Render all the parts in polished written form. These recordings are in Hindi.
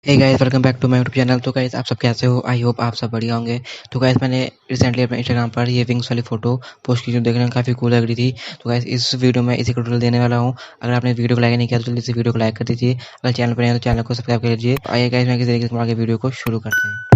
Hey guys, welcome back to my YouTube channel. तो गाइस, आप सब कैसे हो? आई होप आप सब बढ़िया होंगे। तो गाइस, मैंने रिसेंटली अपने इंस्टाग्राम पर ये विंग्स वाली फोटो पोस्ट की जो देखने में काफ़ी कूल लग रही थी। तो गाइस, इस वीडियो में इसी का ट्यूटोरियल देने वाला हूँ। अगर आपने वीडियो को लाइक नहीं किया तो जल्दी से वीडियो को लाइक कर दीजिए। अगर चैनल पर नए हैं तो चैनल को सब्सक्राइब कर लीजिए। आइए गाइस, मैं किसी तरीके से आगे वीडियो को शुरू करते हैं।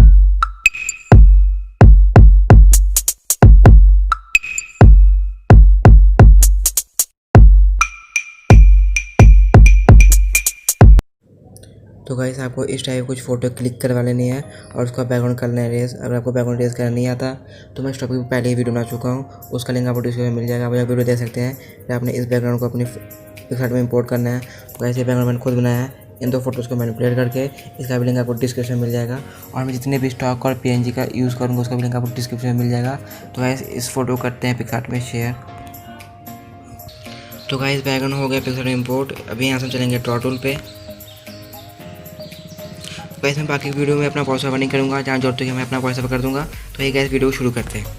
तो गाइस, आपको इस टाइप कुछ फ़ोटो क्लिक करवा लेनी है और उसका बैकग्राउंड करना है रेस। अगर आपको बैकग्राउंड रेस करना नहीं आता तो मैं इस टॉपिक पर पहले ही वीडियो बना चुका हूँ, उसका लिंक आपको डिस्क्रिप्शन में मिल जाएगा। आप वीडियो देख सकते हैं कि आपने इस बैकग्राउंड को अपनी पिक्सार्ट में इंपोर्ट करना है। तो गाइस, ये बैकग्राउंड मैंने खुद बनाया है। इन दो फोटोज़ को मैनिपुलेट करके इसका भी लिंक आपको डिस्क्रिप्शन में मिल जाएगा। और मैं जितने भी स्टॉक और पीएनजी का यूज़ करूँगा उसका भी लिंक आपको डिस्क्रिप्शन में मिल जाएगा। तो गाइस, इस फोटो करते हैं पिक्सार्ट में शेयर। तो गाइस, बैकग्राउंड हो गया पिक्सार्ट में इंपोर्ट। अभी यहाँ से चलेंगे ड्रॉ टूल पे। गाइस, मैं बाकी वीडियो में अपना वॉइस ओवर नहीं करूँगा, जहाँ जरूरत है मैं अपना वॉइस ओवर कर दूँगा। तो ये गाइस, वीडियो शुरू करते हैं।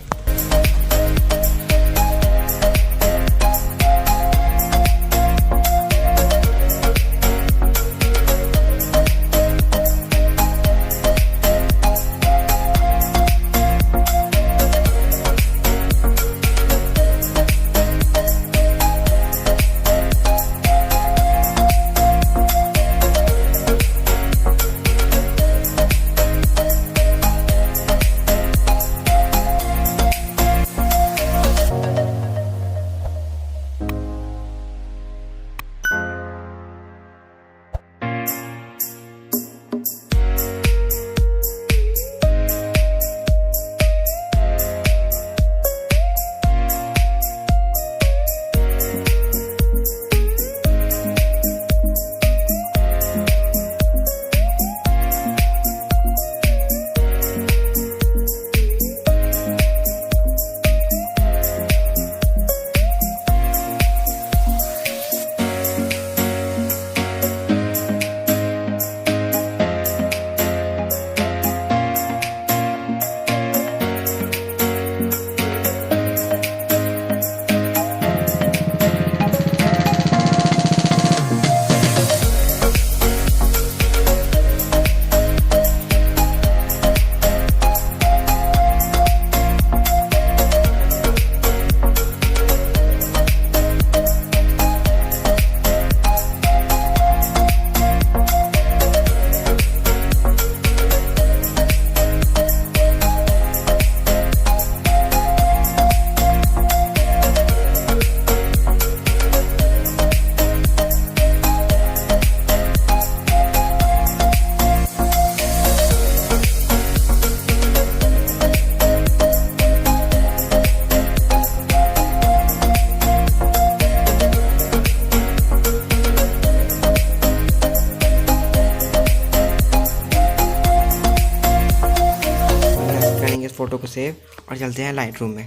इस फोटो को सेव और चलते हैं लाइट रूम में।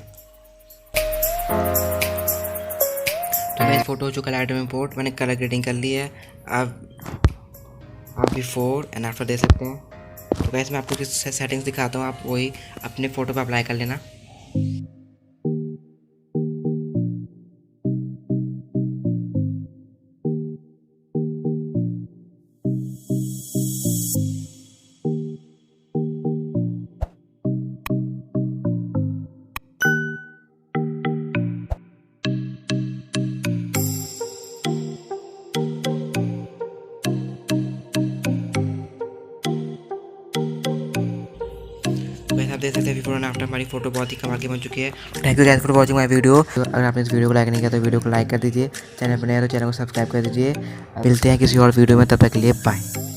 तो मैं इस फोटो हो चुका लाइट रूम इंपोर्ट। मैंने कलर ग्रेडिंग कर ली है। आप बिफोर एंड आफ्टर दे सकते हैं। तो गाइस, मैं आपको किस सेटिंग्स दिखाता हूँ, आप वही अपने फ़ोटो पे अप्लाई कर लेना। वैसे आप देख सकते हैं बिफोर एंड आफ्टर हमारी फोटो बहुत ही कमाल की बन चुकी है। Thank you guys for watching my video. अगर आपने इस वीडियो को लाइक नहीं किया तो वीडियो को लाइक कर दीजिए। चैनल पर नए हैं तो चैनल को सब्सक्राइब कर दीजिए। मिलते हैं किसी और वीडियो में, तब तक के लिए बाय।